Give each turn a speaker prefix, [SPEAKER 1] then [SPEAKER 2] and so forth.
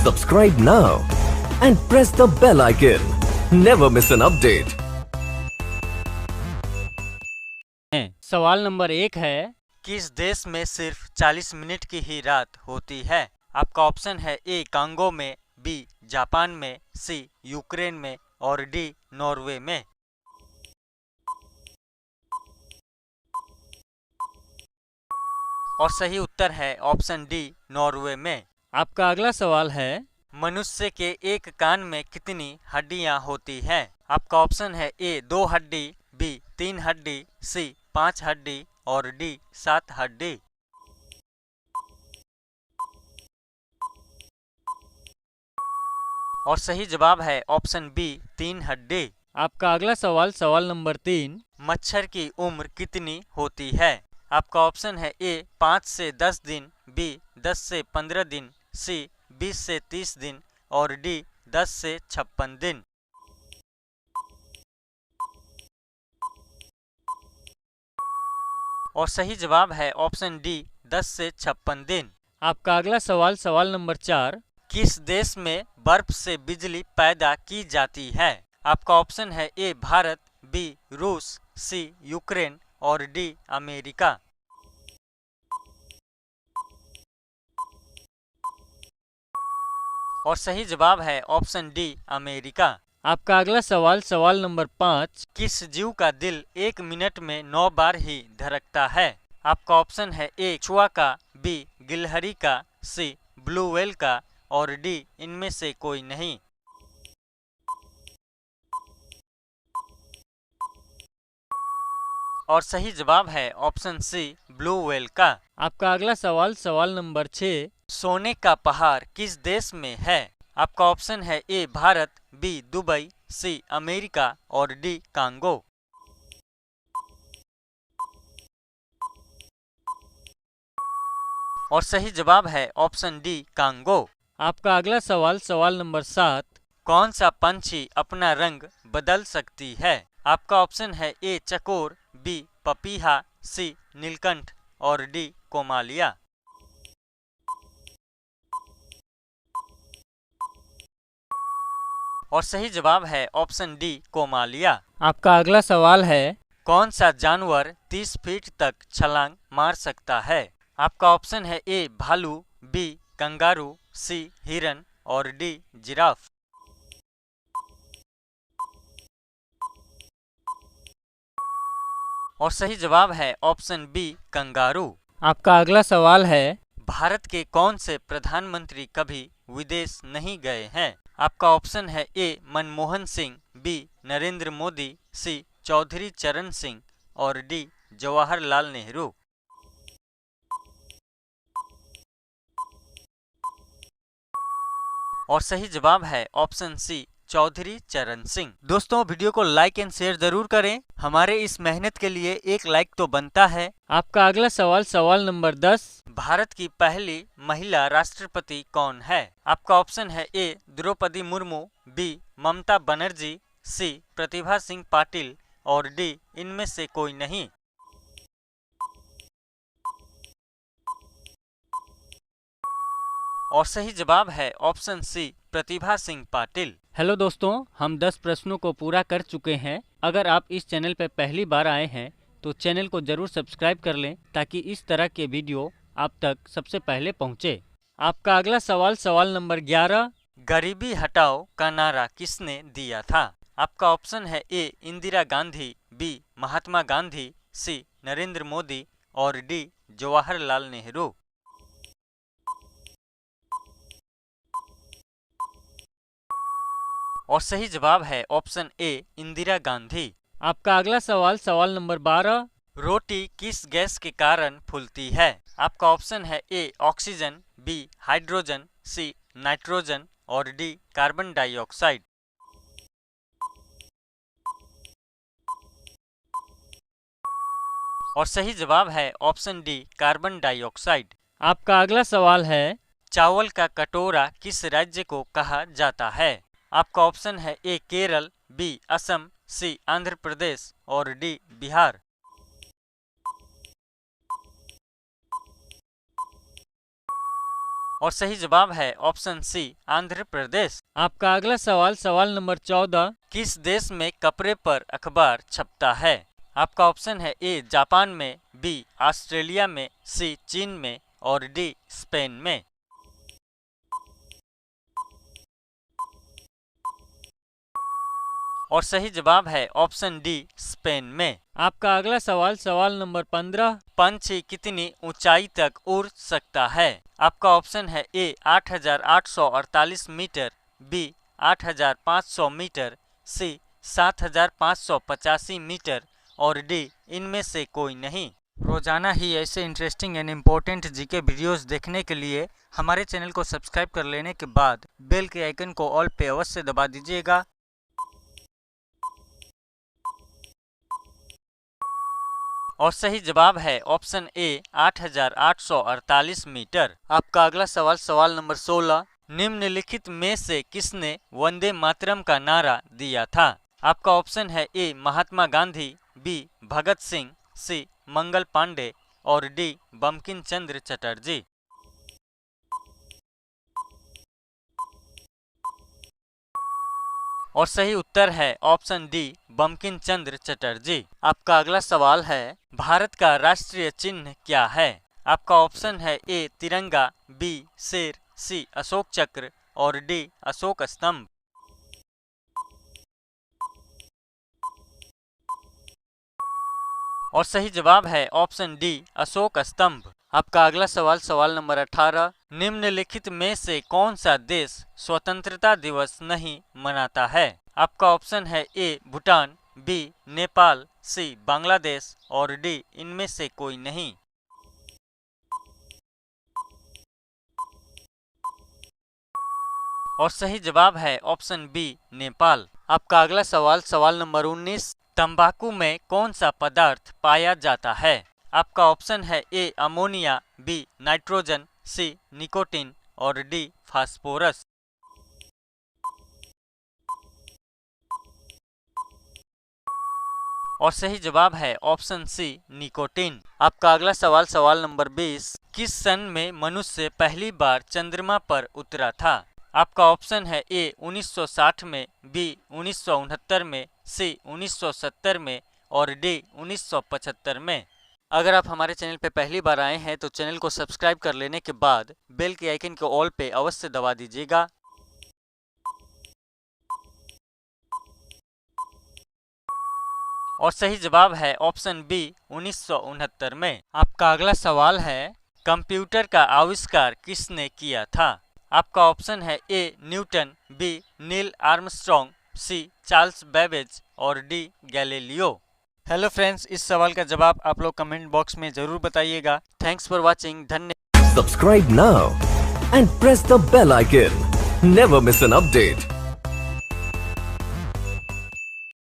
[SPEAKER 1] Subscribe now and press the bell icon. Never miss an update.
[SPEAKER 2] सवाल number 1 है,
[SPEAKER 3] किस देश में सिर्फ 40 मिनट की ही रात होती है? आपका ऑप्शन है ए कांगो में, बी जापान में, सी यूक्रेन में और डी नॉर्वे में। और सही उत्तर है ऑप्शन डी नॉर्वे में।
[SPEAKER 2] आपका अगला सवाल है,
[SPEAKER 3] मनुष्य के एक कान में कितनी हड्डियां होती हैं? आपका ऑप्शन है ए 2 हड्डी, बी 3 हड्डी, सी 5 हड्डी और डी 7 हड्डी। और सही जवाब है ऑप्शन बी 3 हड्डी।
[SPEAKER 2] आपका अगला सवाल सवाल नंबर 3,
[SPEAKER 3] मच्छर की उम्र कितनी होती है? आपका ऑप्शन है ए 5 से 10 दिन, बी 10 से 15 दिन, सी 20 से 30 दिन और डी 10 से 56 दिन। और सही जवाब है ऑप्शन डी 10 से 56 दिन।
[SPEAKER 2] आपका अगला सवाल सवाल नंबर 4,
[SPEAKER 3] किस देश में बर्फ से बिजली पैदा की जाती है? आपका ऑप्शन है ए भारत, बी रूस, सी यूक्रेन और डी अमेरिका। और सही जवाब है ऑप्शन डी अमेरिका।
[SPEAKER 2] आपका अगला सवाल सवाल नंबर 5,
[SPEAKER 3] किस जीव का दिल 1 मिनट में 9 बार ही धड़कता है? आपका ऑप्शन है ए कछुआ का, बी गिलहरी का, सी ब्लू व्हेल का और डी इनमें से कोई नहीं। और सही जवाब है ऑप्शन सी ब्लू व्हेल का।
[SPEAKER 2] आपका अगला सवाल सवाल नंबर 6,
[SPEAKER 3] सोने का पहाड़ किस देश में है? आपका ऑप्शन है A Bharat, B Dubai, C America और डी कांगो। और सही जवाब है ऑप्शन डी कांगो।
[SPEAKER 2] आपका अगला सवाल सवाल नंबर 7,
[SPEAKER 3] कौन सा पंछी अपना रंग बदल सकती है? आपका ऑप्शन है ए चकोर, बी पपीहा, सी नीलकंठ और डी कोमालिया। और सही जवाब है ऑप्शन डी कोमालिया।
[SPEAKER 2] आपका अगला सवाल है,
[SPEAKER 3] कौन सा जानवर 30 फीट तक छलांग मार सकता है? आपका ऑप्शन है ए भालू, बी कंगारू, सी हिरन और डी जिराफ। और सही जवाब है ऑप्शन बी कंगारू।
[SPEAKER 2] आपका अगला सवाल है,
[SPEAKER 3] भारत के कौन से प्रधानमंत्री कभी विदेश नहीं गए हैं? आपका ऑप्शन है ए मनमोहन सिंह, बी नरेंद्र मोदी, सी चौधरी चरण सिंह और डी जवाहरलाल नेहरू। और सही जवाब है ऑप्शन सी चौधरी चरण सिंह। दोस्तों वीडियो को लाइक एंड शेयर जरूर करें, हमारे इस मेहनत के लिए एक लाइक तो बनता है।
[SPEAKER 2] आपका अगला सवाल सवाल नंबर 10,
[SPEAKER 3] भारत की पहली महिला राष्ट्रपति कौन है? आपका ऑप्शन है ए द्रौपदी मुर्मू, बी ममता बनर्जी, सी प्रतिभा सिंह पाटिल और डी इनमें से कोई नहीं। और सही जवाब है option C Pratibha Singh Patil.
[SPEAKER 2] Hello दोस्तों, हम 10 प्रश्नों को पूरा कर चुके हैं। अगर आप इस चैनल पर पहली बार आए हैं तो चैनल को जरूर सब्सक्राइब कर लें ताकि इस तरह के वीडियो आप तक सबसे पहले पहुंचे। आपका अगला सवाल सवाल नंबर 11,
[SPEAKER 3] गरीबी हटाओ का नारा किसने दिया था? आपका ऑप्शन है ए इंदिरा गांधी, बी महात्मा गांधी, सी नरेंद्र मोदी और डी जवाहरलाल नेहरू। और सही जवाब है ऑप्शन ए इंदिरा गांधी।
[SPEAKER 2] आपका अगला सवाल सवाल नंबर 12,
[SPEAKER 3] रोटी किस गैस के कारण फूलती है? आपका ऑप्शन है A oxygen, B hydrogen, C nitrogen और डी कार्बन डाइऑक्साइड। और सही जवाब है ऑप्शन डी कार्बन डाइऑक्साइड।
[SPEAKER 2] आपका अगला सवाल है,
[SPEAKER 3] चावल का कटोरा किस राज्य को कहा जाता है? आपका ऑप्शन है ए केरल, बी असम, सी आंध्र प्रदेश और डी बिहार। और सही जवाब है ऑप्शन सी आंध्र प्रदेश।
[SPEAKER 2] आपका अगला सवाल सवाल नंबर 14।
[SPEAKER 3] किस देश में कपड़े पर अखबार छपता है? आपका ऑप्शन है ए जापान में, बी ऑस्ट्रेलिया में, सी चीन में और डी स्पेन में। और सही जवाब है ऑप्शन डी स्पेन में।
[SPEAKER 2] आपका अगला सवाल सवाल नंबर 15।
[SPEAKER 3] पंछी कितनी ऊंचाई तक उड़ सकता है? आपका ऑप्शन है ए 8,848 मीटर, बी 8,500 मीटर, सी 7,585 मीटर और डी इनमें से कोई नहीं। रोजाना ही ऐसे interesting and important GK videos देखने के लिए हमारे चैनल को सब्सक्राइब कर लेने के बाद बेल के आइकन को ऑल पे अवश्य दबा दीजिएगा। और सही जवाब है ऑप्शन ए 8,848 मीटर। आपका अगला सवाल सवाल नंबर 16। निम्नलिखित में से किसने वंदे मातरम का नारा दिया था? आपका ऑप्शन है ए महात्मा गांधी, बी भगत सिंह, सी मंगल पांडे और डी बंकिम चंद्र चटर्जी। और सही उत्तर है ऑप्शन डी बंकिम चंद्र चटर्जी। आपका अगला सवाल है भारत का राष्ट्रीय चिन्ह क्या है? आपका ऑप्शन है ए तिरंगा, बी शेर, सी अशोक चक्र और डी अशोक स्तंभ। और सही जवाब है ऑप्शन डी अशोक स्तंभ। आपका अगला सवाल सवाल नंबर 18। निम्नलिखित में से कौन सा देश स्वतंत्रता दिवस नहीं मनाता है? आपका ऑप्शन है ए भूटान, बी नेपाल, सी बांग्लादेश और डी इनमें से कोई नहीं। और सही जवाब है ऑप्शन बी नेपाल। आपका अगला सवाल सवाल नंबर 19। तंबाकू में कौन सा पदार्थ पाया जाता है? आपका ऑप्शन है A ammonia, B nitrogen, C nicotine और डी फास्फोरस। और सही जवाब है ऑप्शन सी निकोटीन। आपका अगला सवाल सवाल नंबर 20। किस सन में मनुष्य पहली बार चंद्रमा पर उतरा था? आपका ऑप्शन है ए 1960 में, बी 1969 में, सी 1970 में और डी 1975 में। अगर आप हमारे चैनल पे पहली बार आए हैं तो चैनल को सब्सक्राइब कर लेने के बाद बेल के आइकन को ऑल पे अवश्य दबा दीजिएगा। और सही जवाब है ऑप्शन बी 1969 में। आपका अगला सवाल है कंप्यूटर का आविष्कार किसने किया था? आपका ऑप्शन है A Newton, B Neil Armstrong, C Charles Babbage और डी गैलीलियो। हेलो फ्रेंड्स, इस सवाल का जवाब आप लोग कमेंट बॉक्स में जरूर बताइएगा। Thanks for watching. धन्यवाद।
[SPEAKER 1] Subscribe now and press the bell icon. Never miss an update.